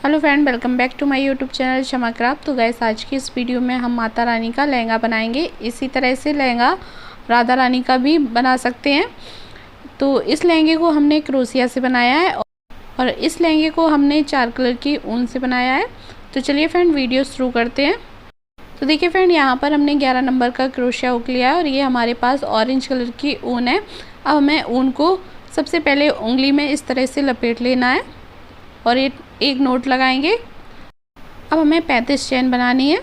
Hello friend, welcome back to my YouTube channel Shama craft. तो guys, आज की इस वीडियो में हम माता रानी का लहंगा बनाएंगे। इसी तरह से लहंगा राधा रानी का भी बना सकते हैं। तो इस लहंगे को हमने क्रोशिया से बनाया है और इस लहंगे को हमने 4 कलर की ऊन से बनाया है। तो चलिए फ्रेंड, वीडियो शुरू करते हैं। तो देखिए फ्रेंड, यहाँ पर हमने 11 नंबर का क्रोशिया हुक लिया है और ये हमारे पास ऑरेंज कलर की ऊन है। अब हमें ऊन को सबसे पहले उंगली में इस तरह से लपेट लेना है और एक नोट लगाएंगे। अब हमें 35 चेन बनानी है।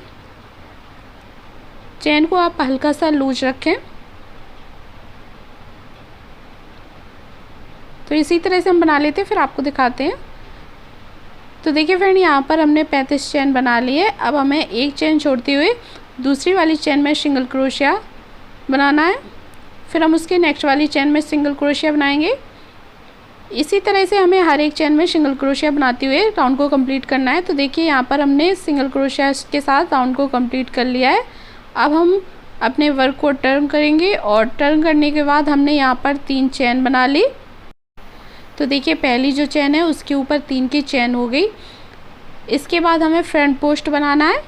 चेन को आप हल्का सा लूज रखें। तो इसी तरह से हम बना लेते हैं, फिर आपको दिखाते हैं। तो देखिए फ्रेंड, यहाँ पर हमने 35 चेन बना ली है। अब हमें एक चेन छोड़ते हुए दूसरी वाली चेन में सिंगल क्रोशिया बनाना है। फिर हम उसके नेक्स्ट वाली चेन में सिंगल क्रोशिया बनाएंगे। इसी तरह से हमें हर एक चेन में सिंगल क्रोशिया बनाते हुए राउंड को कंप्लीट करना है। तो देखिए, यहाँ पर हमने सिंगल क्रोशिया के साथ राउंड को कंप्लीट कर लिया है। अब हम अपने वर्क को टर्न करेंगे और टर्न करने के बाद हमने यहाँ पर 3 चेन बना ली। तो देखिए, पहली जो चेन है उसके ऊपर 3 की चेन हो गई। इसके बाद हमें फ्रंट पोस्ट बनाना है।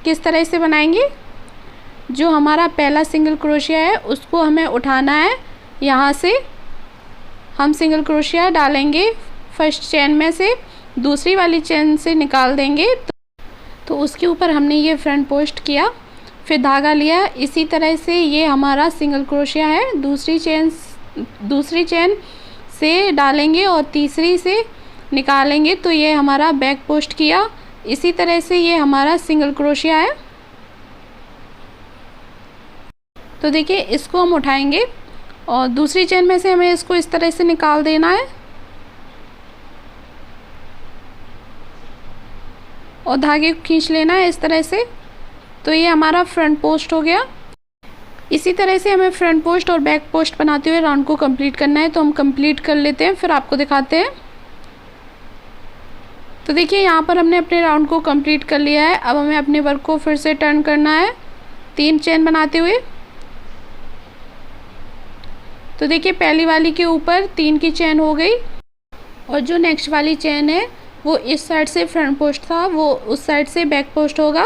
किस तरह से बनाएंगे? जो हमारा पहला सिंगल क्रोशिया है उसको हमें उठाना है। यहाँ से हम सिंगल क्रोशिया डालेंगे फर्स्ट चेन में से, दूसरी वाली चेन से निकाल देंगे। तो उसके ऊपर हमने ये फ्रंट पोस्ट किया, फिर धागा लिया। इसी तरह से ये हमारा सिंगल क्रोशिया है। दूसरी चेन से डालेंगे और तीसरी से निकालेंगे। तो ये हमारा बैक पोस्ट किया। इसी तरह से ये हमारा सिंगल क्रोशिया है। तो देखिए, इसको हम उठाएंगे और दूसरी चेन में से हमें इसको इस तरह से निकाल देना है और धागे को खींच लेना है इस तरह से। तो ये हमारा फ्रंट पोस्ट हो गया। इसी तरह से हमें फ्रंट पोस्ट और बैक पोस्ट बनाते हुए राउंड को कंप्लीट करना है। तो हम कंप्लीट कर लेते हैं, फिर आपको दिखाते हैं। तो देखिए, यहाँ पर हमने अपने राउंड को कंप्लीट कर लिया है। अब हमें अपने वर्क को फिर से टर्न करना है 3 चेन बनाते हुए। तो देखिए, पहली वाली के ऊपर 3 की चेन हो गई और जो नेक्स्ट वाली चेन है वो इस साइड से फ्रंट पोस्ट था, वो उस साइड से बैक पोस्ट होगा।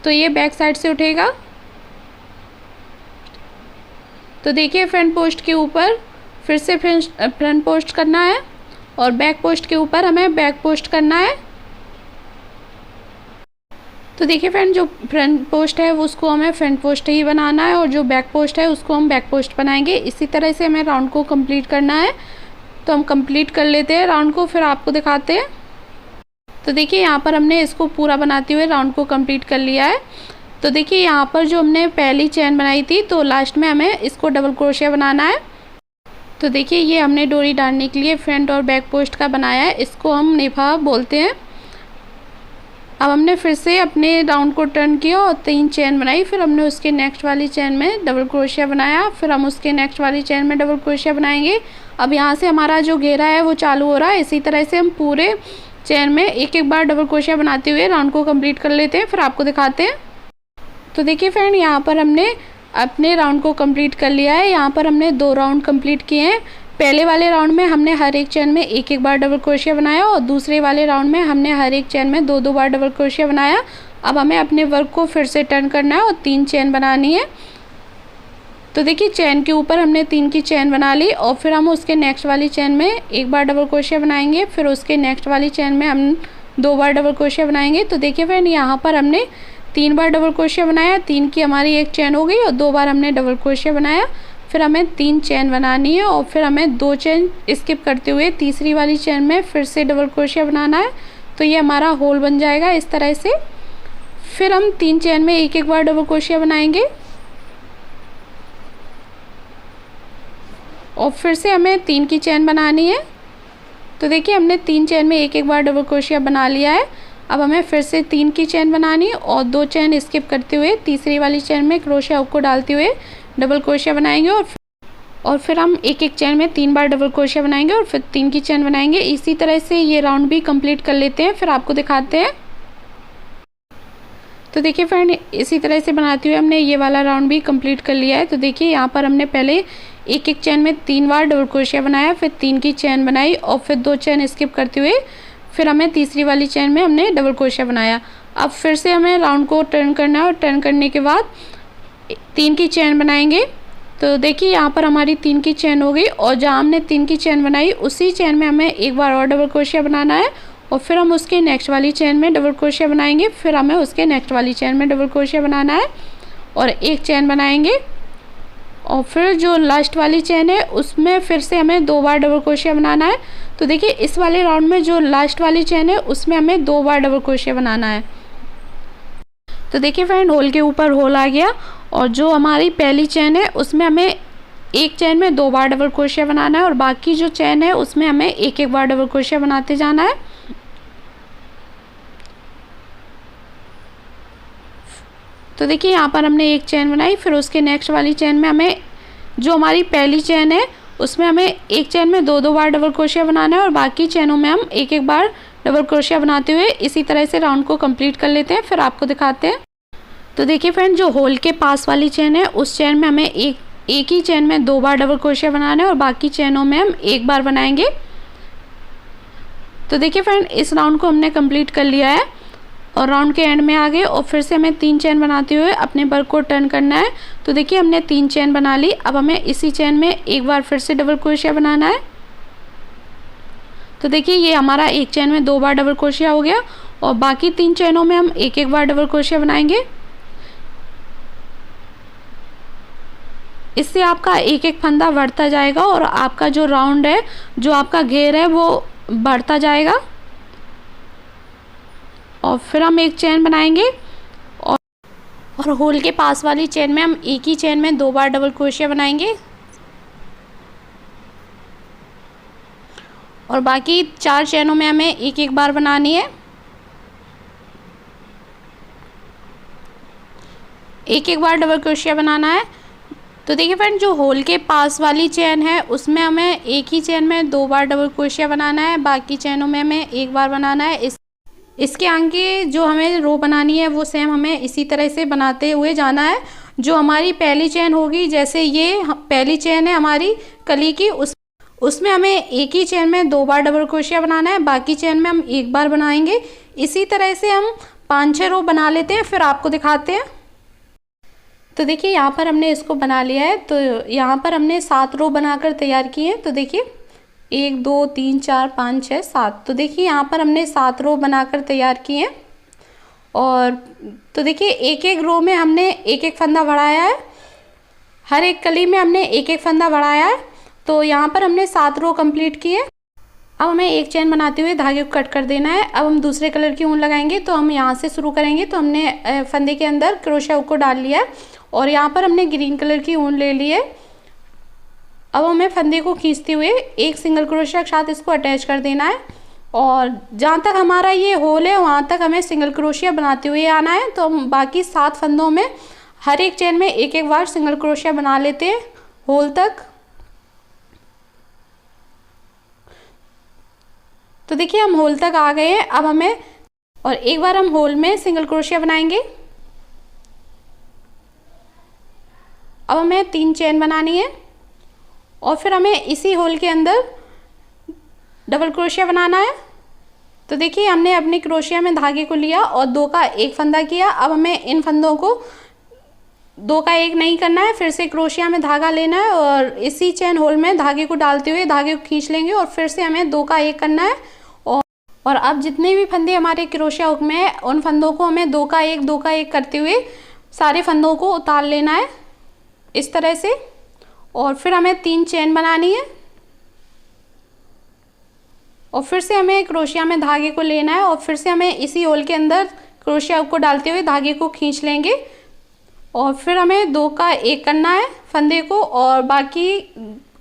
तो ये बैक साइड से उठेगा। तो देखिए, फ्रंट पोस्ट के ऊपर फिर से फ्रंट पोस्ट करना है और बैक पोस्ट के ऊपर हमें बैक पोस्ट करना है। तो देखिए फ्रेंड, जो फ्रंट पोस्ट है वो उसको हमें फ्रंट पोस्ट ही बनाना है और जो बैक पोस्ट है उसको हम बैक पोस्ट बनाएंगे। इसी तरह से हमें राउंड को कंप्लीट करना है। तो हम कंप्लीट कर लेते हैं राउंड को, फिर आपको दिखाते हैं। तो देखिए, यहाँ पर हमने इसको पूरा बनाते हुए राउंड को कंप्लीट कर लिया है। तो देखिए, यहाँ पर जो हमने पहली चेन बनाई थी तो लास्ट में हमें इसको डबल क्रोशिया बनाना है। तो देखिए, ये हमने डोरी डालने के लिए फ्रंट और बैक पोस्ट का बनाया है। इसको हम नेफा बोलते हैं। अब हमने फिर से अपने राउंड को टर्न किया और 3 चेन बनाई। फिर हमने उसके नेक्स्ट वाली चेन में डबल क्रोशिया बनाया। फिर हम उसके नेक्स्ट वाली चेन में डबल क्रोशिया बनाएंगे। अब यहाँ से हमारा जो घेरा है वो चालू हो रहा है। इसी तरह से हम पूरे चेन में एक बार डबल क्रोशिया बनाते हुए राउंड को कंप्लीट कर लेते हैं, फिर आपको दिखाते हैं। तो देखिए फ्रेंड, यहाँ पर हमने अपने राउंड को कंप्लीट कर लिया है। यहाँ पर हमने 2 राउंड कंप्लीट किए हैं। पहले वाले राउंड में हमने हर एक चेन में एक बार डबल क्रोशिया बनाया और दूसरे वाले राउंड में हमने हर एक चेन में 2 बार डबल क्रोशिया बनाया। अब हमें अपने वर्क को फिर से टर्न करना है और 3 चेन बनानी है। तो देखिए, चेन के ऊपर हमने 3 की चेन बना ली और फिर हम उसके नेक्स्ट वाली चेन में एक बार डबल क्रोशिया बनाएंगे। फिर उसके नेक्स्ट वाली चेन में हम 2 बार डबल क्रोशिया बनाएंगे। तो देखिए फ्रेंड, यहाँ पर हमने 3 बार डबल क्रोशिया बनाया। 3 की हमारी एक चेन हो गई और 2 बार हमने डबल क्रोशिया बनाया। फिर हमें 3 चेन बनानी है और फिर हमें 2 चेन स्किप करते हुए तीसरी वाली चेन में फिर से डबल क्रोशिया बनाना है। तो ये हमारा होल बन जाएगा इस तरह से। फिर हम 3 चेन में एक बार डबल क्रोशिया बनाएंगे और फिर से हमें 3 की चेन बनानी है। तो देखिए, हमने 3 चेन में एक बार डबल क्रोशिया बना लिया है। अब हमें फिर से 3 की चेन बनानी है और 2 चेन स्किप करते हुए तीसरी वाली चेन में क्रोशिया हुक को डालते हुए डबल क्रोशिया बनाएंगे और फिर हम एक चेन में 3 बार डबल क्रोशिया बनाएंगे और फिर 3 की चेन बनाएंगे। इसी तरह से ये राउंड भी कंप्लीट कर लेते हैं, फिर आपको दिखाते हैं। तो देखिए फ्रेंड, इसी तरह से बनाते हुए हमने ये वाला राउंड भी कंप्लीट कर लिया है। तो देखिए, यहाँ पर हमने पहले एक एक चेन में 3 बार डबल क्रोशिया बनाया, फिर 3 की चेन बनाई और फिर 2 चेन स्किप करते हुए फिर हमें तीसरी वाली चेन में हमने डबल क्रोशिया बनाया। अब फिर से हमें राउंड को टर्न करना है और टर्न करने के बाद 3 की चेन बनाएंगे। तो देखिए यहाँ पर हमारी 3 की चेन हो गई और जहाँ हमने 3 की चेन बनाई उसी चेन में हमें एक बार और डबल क्रोशिया बनाना है और फिर हम उसके नेक्स्ट वाली चेन में डबल क्रोशिया बनाएंगे, फिर हमें उसके नेक्स्ट वाली चेन में डबल क्रोशिया बनाना है और एक चेन बनाएंगे और फिर जो लास्ट वाली चेन है उसमें फिर से हमें 2 बार डबल क्रोशिया बनाना है। तो देखिए इस वाले राउंड में जो लास्ट वाली चेन है उसमें हमें 2 बार डबल क्रोशिया बनाना है। तो देखिए फ्रेंड, होल के ऊपर होल आ गया और जो हमारी पहली चेन है उसमें हमें एक चेन में 2 बार डबल क्रोशिया बनाना है और बाकी जो चेन है उसमें हमें एक एक बार डबल क्रोशिया बनाते जाना है। तो देखिए यहाँ पर हमने एक चेन बनाई, फिर उसके नेक्स्ट वाली चेन में हमें जो हमारी पहली चेन है उसमें हमें एक चेन में 2-2 बार डबल क्रोशिया बनाना है और बाकी चेनों में हम एक एक बार डबल क्रोशिया बनाते हुए इसी तरह से राउंड को कंप्लीट कर लेते हैं, फिर आपको दिखाते हैं। तो देखिए फ्रेंड, जो होल के पास वाली चेन है उस चेन में हमें एक ही चेन में 2 बार डबल क्रोशिया बनाना है और बाकी चेनों में हम एक बार बनाएंगे। तो देखिए फ्रेंड, इस राउंड को हमने कंप्लीट कर लिया है और राउंड के एंड में आ गए और फिर से हमें 3 चेन बनाते हुए अपने बर्क को टर्न करना है। तो देखिए हमने 3 चेन बना ली, अब हमें इसी चेन में एक बार फिर से डबल क्रोशिया बनाना है। तो देखिए ये हमारा एक चेन में 2 बार डबल क्रोशिया हो गया और बाकी 3 चेनों में हम एक एक बार डबल क्रोशिया बनाएंगे। इससे आपका एक एक फंदा बढ़ता जाएगा और आपका जो राउंड है, जो आपका घेर है वो बढ़ता जाएगा। और फिर हम एक चेन बनाएंगे और होल के पास वाली चेन में हम एक ही चेन में 2 बार डबल क्रोशिया बनाएंगे और बाकी 4 चेनों में हमें एक एक बार बनानी है। एक एक बार डबल क्रोशिया बनाना है। तो देखिए फ्रेंड, जो होल के पास वाली चेन है उसमें हमें एक ही चेन में 2 बार डबल क्रोशिया बनाना है, बाकी चेनों में हमें एक बार बनाना है। इसके आगे जो हमें रो बनानी है वो सेम हमें इसी तरह से बनाते हुए जाना है। जो हमारी पहली चेन होगी, जैसे ये पहली चेन है हमारी कली की, उसमें हमें एक ही चेन में 2 बार डबल क्रोशिया बनाना है, बाकी चेन में हम एक बार बनाएंगे। इसी तरह से हम 5-6 रो बना लेते हैं, फिर आपको दिखाते हैं। तो देखिए यहाँ पर हमने इसको बना लिया है। तो यहाँ पर हमने 7 रो बनाकर तैयार किए हैं। तो देखिए 1 2 3 4 5 6 7। तो देखिए यहाँ पर हमने 7 रो बनाकर तैयार किए हैं और तो देखिए एक एक रो में हमने एक एक फंदा बढ़ाया है, हर एक कली में हमने एक एक फंदा बढ़ाया है। तो यहाँ पर हमने 7 रो कंप्लीट किए। अब हमें एक चेन बनाते हुए धागे को कट कर देना है। अब हम दूसरे कलर की ऊन लगाएंगे। तो हम यहाँ से शुरू करेंगे। तो हमने फंदे के अंदर क्रोशिया हुक को डाल लिया है और यहाँ पर हमने ग्रीन कलर की ऊन ले ली है। अब हमें फंदे को खींचते हुए एक सिंगल क्रोशिया के साथ इसको अटैच कर देना है और जहाँ तक हमारा ये होल है वहाँ तक हमें सिंगल क्रोशिया बनाते हुए आना है। तो हम बाकी 7 फंदों में हर एक चेन में एक एक बार सिंगल क्रोशिया बना लेते हैं होल तक। तो देखिए हम होल तक आ गए हैं। अब हमें और एक बार हम होल में सिंगल क्रोशिया बनाएंगे। अब हमें 3 चेन बनानी है और फिर हमें इसी होल के अंदर डबल क्रोशिया बनाना है। तो देखिए हमने अपनी क्रोशिया में धागे को लिया और 2 का एक फंदा किया। अब हमें इन फंदों को 2 का एक नहीं करना है, फिर से क्रोशिया में धागा लेना है और इसी चेन होल में धागे को डालते हुए धागे को खींच लेंगे और फिर से हमें 2 का एक करना है। और अब जितने भी फंदे हमारे क्रोशिया हुक में है उन फंदों को हमें 2 का एक करते हुए सारे फंदों को उतार लेना है इस तरह से। और फिर हमें 3 चेन बनानी है और फिर से हमें क्रोशिया में धागे को लेना है और फिर से हमें इसी होल के अंदर क्रोशिया हुक को डालते हुए धागे को खींच लेंगे और फिर हमें 2 का एक करना है फंदे को और बाकी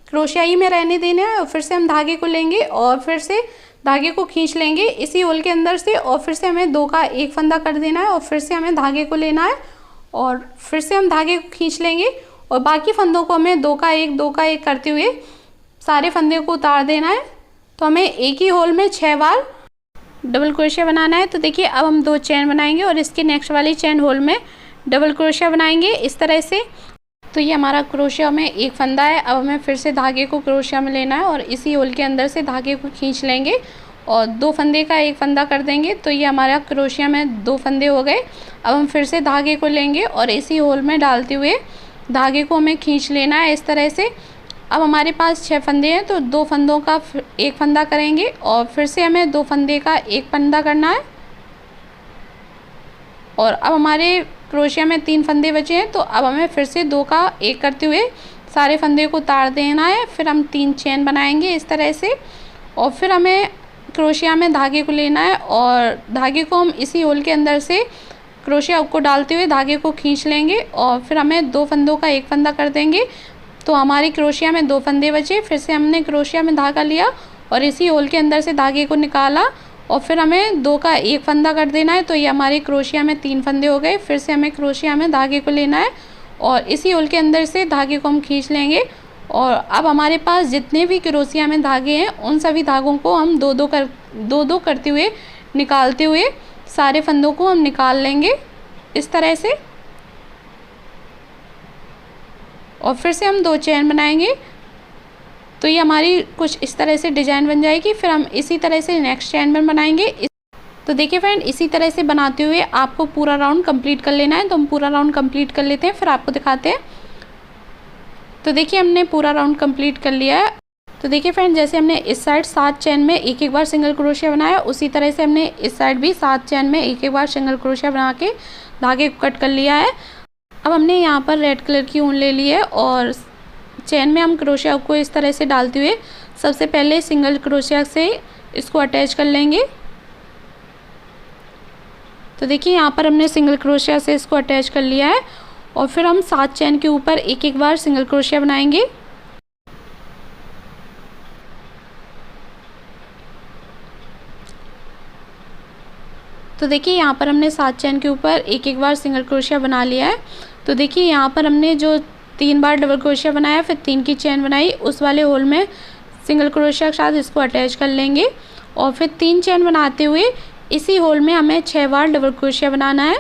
क्रोशिया ही में रहने देना है। और फिर से हम धागे को लेंगे और फिर से धागे को खींच लेंगे इसी होल के अंदर से और फिर से हमें 2 का एक फंदा कर देना है और फिर से हमें धागे को लेना है और फिर से हम धागे को खींच लेंगे और बाकी फंदों को हमें 2 का एक करते हुए सारे फंदे को उतार देना है। तो हमें एक ही होल में 6 बार डबल क्रोशिया बनाना है। तो देखिए अब हम 2 चेन बनाएंगे और इसके नेक्स्ट वाली चेन होल में डबल क्रोशिया बनाएंगे इस तरह से। तो ये हमारा क्रोशिया में एक फंदा है। अब हमें फिर से धागे को क्रोशिया में लेना है और इसी होल के अंदर से धागे को खींच लेंगे और 2 फंदे का एक फंदा कर देंगे। तो ये हमारा क्रोशिया में 2 फंदे हो गए। अब हम फिर से धागे को लेंगे और इसी होल में डालते हुए धागे को हमें खींच लेना है इस तरह से। अब हमारे पास 6 फंदे हैं तो 2 फंदों का एक फंदा करेंगे और फिर से हमें 2 फंदे का एक फंदा करना है। और अब हमारे क्रोशिया में 3 फंदे बचे हैं तो अब हमें फिर से 2 का एक करते हुए सारे फंदे को उतार देना है। फिर हम 3 चेन बनाएंगे इस तरह से और फिर हमें क्रोशिया में धागे को लेना है और धागे को हम इसी होल के अंदर से क्रोशिया हुक को डालते हुए धागे को खींच लेंगे और फिर हमें 2 फंदों का एक फंदा कर देंगे। तो हमारी क्रोशिया में 2 फंदे बचे। फिर से हमने क्रोशिया में धागा लिया और इसी होल के अंदर से धागे को निकाला और फिर हमें 2 का एक फंदा कर देना है। तो ये हमारी क्रोशिया में 3 फंदे हो गए। फिर से हमें क्रोशिया में धागे को लेना है और इसी होल के अंदर से धागे को हम खींच लेंगे और अब हमारे पास जितने भी क्रोशिया में धागे हैं उन सभी धागों को हम दो दो करते हुए निकालते हुए सारे फंदों को हम निकाल लेंगे इस तरह से और फिर से हम 2 चेन बनाएंगे। तो ये हमारी कुछ इस तरह से डिजाइन बन जाएगी। फिर हम इसी तरह से नेक्स्ट चेन में बनाएंगे। तो देखिए फ्रेंड, इसी तरह से बनाते हुए आपको पूरा राउंड कंप्लीट कर लेना है। तो हम पूरा राउंड कंप्लीट कर लेते हैं फिर आपको दिखाते हैं। तो देखिए हमने पूरा राउंड कंप्लीट कर लिया है। तो देखिए फ्रेंड, जैसे हमने इस साइड 7 चेन में एक एक बार सिंगल क्रोशिया बनाया उसी तरह से हमने इस साइड भी 7 चेन में एक एक बार सिंगल क्रोशिया बना के धागे को कट कर लिया है। अब हमने यहाँ पर रेड कलर की ऊन ले ली है और चेन में हम क्रोशिया को इस तरह से डालते हुए सबसे पहले सिंगल क्रोशिया से इसको अटैच कर लेंगे। तो देखिए यहाँ पर हमने सिंगल क्रोशिया से इसको अटैच कर लिया है और फिर हम 7 चेन के ऊपर एक एक बार सिंगल क्रोशिया बनाएंगे। तो देखिए यहाँ पर हमने 7 चेन के ऊपर एक एक बार सिंगल क्रोशिया बना लिया है। तो देखिए यहाँ पर हमने जो 3 बार डबल क्रोशिया बनाया फिर 3 की चेन बनाई उस वाले होल में सिंगल क्रोशिया के साथ इसको अटैच कर लेंगे और फिर 3 चेन बनाते हुए इसी होल में हमें 6 बार डबल क्रोशिया बनाना है।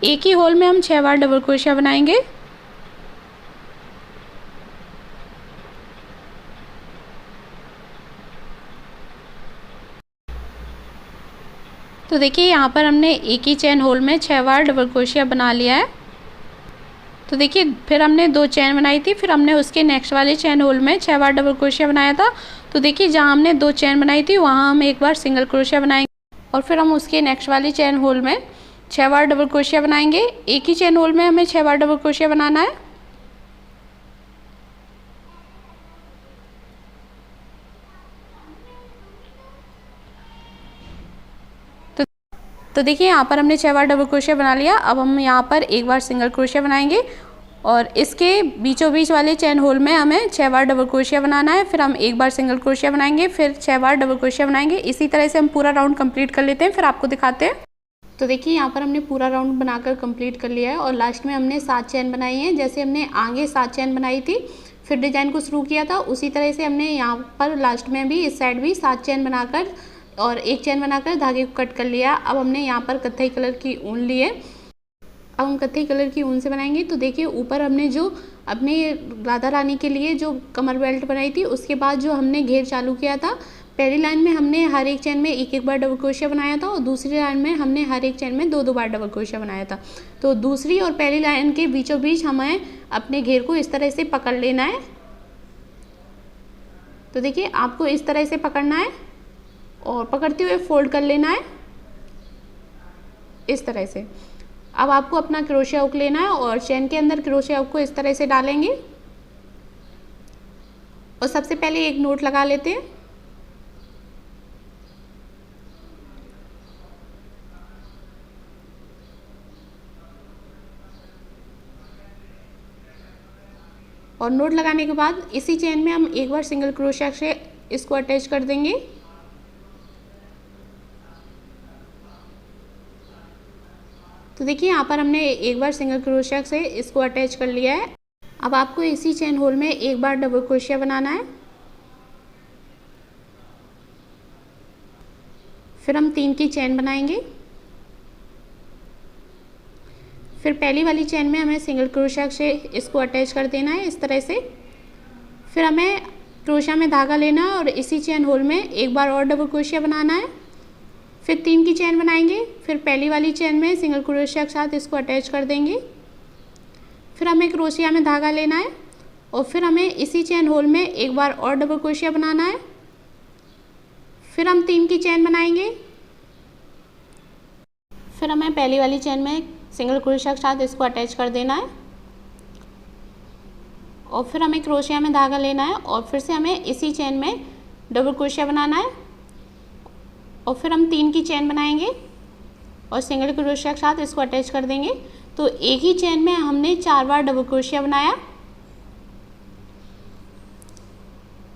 एक ही होल में हम 6 बार डबल क्रोशिया बनाएंगे। तो देखिए यहाँ पर हमने एक ही चेन होल में 6 बार डबल क्रोशिया बना लिया है। तो देखिए फिर हमने 2 चेन बनाई थी फिर हमने उसके नेक्स्ट वाले चेन होल में 6 बार डबल क्रोशिया बनाया था। तो देखिए जहाँ हमने 2 चेन बनाई थी वहाँ हम एक बार सिंगल क्रोशिया बनाएंगे और फिर हम उसके नेक्स्ट वाले चेन होल में 6 बार डबल क्रोशिया बनाएंगे। एक ही चेन होल में हमें 6 बार डबल क्रोशिया बनाना है। तो देखिए यहाँ पर हमने 6 बार डबल क्रोशिया बना लिया। अब हम यहाँ पर एक बार सिंगल क्रोशिया बनाएंगे और इसके बीचों बीच वाले चेन होल में हमें 6 बार डबल क्रोशिया बनाना है। फिर हम एक बार सिंगल क्रोशिया बनाएंगे फिर 6 बार डबल क्रोशिया बनाएंगे। इसी तरह से हम पूरा राउंड कंप्लीट कर लेते हैं फिर आपको दिखाते हैं। तो देखिए यहाँ पर हमने पूरा राउंड बनाकर कंप्लीट कर लिया है और लास्ट में हमने 7 चेन बनाई हैं। जैसे हमने आगे 7 चेन बनाई थी फिर डिजाइन को शुरू किया था उसी तरह से हमने यहाँ पर लास्ट में भी इस साइड भी 7 चेन बनाकर और एक चेन बनाकर धागे को कट कर लिया। अब हमने यहाँ पर कत्थई कलर की ऊन ली है। अब हम कत्थई कलर की ऊन से बनाएंगे। तो देखिए ऊपर हमने जो अपने राधा रानी के लिए जो कमर बेल्ट बनाई थी उसके बाद जो हमने घेर चालू किया था पहली लाइन में हमने हर एक चेन में एक एक बार डबल क्रोशिया बनाया था और दूसरी लाइन में हमने हर एक चेन में 2 बार डबल क्रोशिया बनाया था। तो दूसरी और पहली लाइन के बीचों बीच हमें अपने घेर को इस तरह से पकड़ लेना है। तो देखिए आपको इस तरह से पकड़ना है और पकड़ते हुए फोल्ड कर लेना है इस तरह से। अब आपको अपना क्रोशिया हुक लेना है और चेन के अंदर क्रोशिया हुक को इस तरह से डालेंगे और सबसे पहले एक नोट लगा लेते हैं। और नोट लगाने के बाद इसी चेन में हम एक बार सिंगल क्रोशिया से इसको अटैच कर देंगे। तो देखिए यहाँ पर हमने एक बार सिंगल क्रोशिया से इसको अटैच कर लिया है। अब आपको इसी चेन होल में एक बार डबल क्रोशिया बनाना है। फिर हम 3 की चेन बनाएंगे फिर पहली वाली चेन में हमें सिंगल क्रोशिया से इसको अटैच कर देना है इस तरह से। फिर हमें क्रोशिया में धागा लेना है और इसी चेन होल में एक बार और डबल क्रोशिया बनाना है। फिर 3 की चेन बनाएंगे। फिर पहली वाली चेन में सिंगल क्रोशिया के साथ इसको अटैच कर देंगे। फिर हमें क्रोशिया में धागा लेना है और फिर हमें इसी चेन होल में एक बार और डबल क्रोशिया बनाना है। फिर हम 3 की चेन बनाएंगे। फिर हमें पहली वाली चेन में सिंगल क्रोशिया के साथ इसको अटैच कर देना है और फिर हमें क्रोशिया में धागा लेना है और फिर से हमें इसी चेन में डबल क्रोशिया बनाना है और फिर हम 3 की चेन बनाएंगे और सिंगल क्रोशिया के साथ इसको अटैच कर देंगे। तो एक ही चेन में हमने 4 बार डबल क्रोशिया बनाया।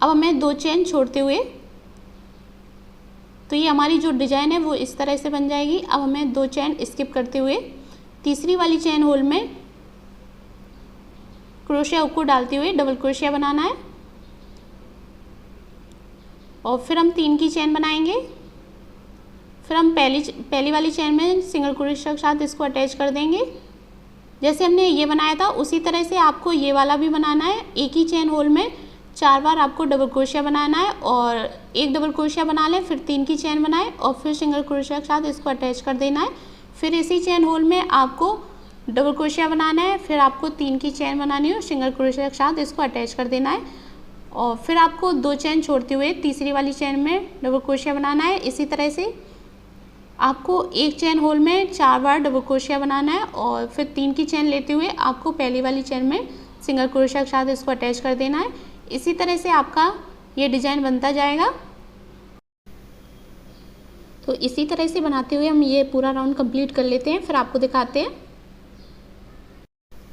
अब हमें 2 चेन छोड़ते हुए, तो ये हमारी जो डिजाइन है वो इस तरह से बन जाएगी। अब हमें 2 चेन स्किप करते हुए तीसरी वाली चेन होल में क्रोशिया हुक को डालते हुए डबल क्रोशिया बनाना है और फिर हम 3 की चेन बनाएंगे। फिर हम पहली वाली चेन में सिंगल क्रोशिया के साथ इसको अटैच कर देंगे। जैसे हमने ये बनाया था उसी तरह से आपको ये वाला भी बनाना है। एक ही चेन होल में 4 बार आपको डबल क्रोशिया बनाना है और एक डबल क्रोशिया बना लें, फिर 3 की चेन बनाएं और फिर सिंगल क्रोशिया के साथ इसको अटैच कर देना है। फिर इसी चेन होल में आपको डबल क्रोशिया बनाना है, फिर आपको 3 की चेन बनानी है और सिंगल क्रोशिया के साथ इसको अटैच कर देना है और फिर आपको 2 चेन छोड़ते हुए तीसरी वाली चेन में डबल क्रोशिया बनाना है। इसी तरह से आपको एक चेन होल में 4 बार डबल क्रोशिया बनाना है और फिर 3 की चेन लेते हुए आपको पहली वाली चेन में सिंगल क्रोशिया के साथ इसको अटैच कर देना है। इसी तरह से आपका ये डिज़ाइन बनता जाएगा। तो इसी तरह से बनाते हुए हम ये पूरा राउंड कंप्लीट कर लेते हैं, फिर आपको दिखाते हैं।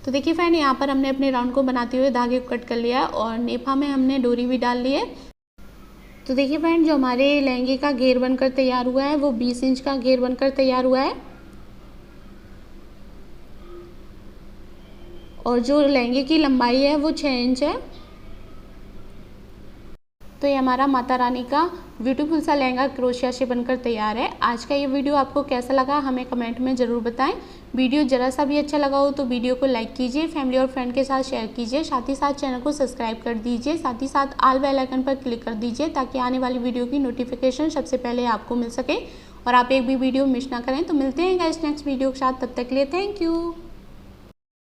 तो देखिए फ्रेंड, यहाँ पर हमने अपने राउंड को बनाते हुए धागे को कट कर लिया और नेफा में हमने डोरी भी डाल ली है। तो देखिए फ्रेंड, जो हमारे लहंगे का घेर बनकर तैयार हुआ है वो 20 इंच का घेर बनकर तैयार हुआ है और जो लहंगे की लंबाई है वो 6 इंच है। तो ये हमारा माता रानी का ब्यूटीफुल सा लहंगा क्रोशिया से बनकर तैयार है। आज का ये वीडियो आपको कैसा लगा हमें कमेंट में ज़रूर बताएं। वीडियो ज़रा सा भी अच्छा लगा हो तो वीडियो को लाइक कीजिए, फैमिली और फ्रेंड के साथ शेयर कीजिए, साथ ही साथ चैनल को सब्सक्राइब कर दीजिए, साथ ही साथ ऑल बेल आइकन पर क्लिक कर दीजिए ताकि आने वाली वीडियो की नोटिफिकेशन सबसे पहले आपको मिल सके और आप एक भी वीडियो मिस ना करें। तो मिलते हैं गाइस नेक्स्ट वीडियो के साथ, तब तक के लिए थैंक यू।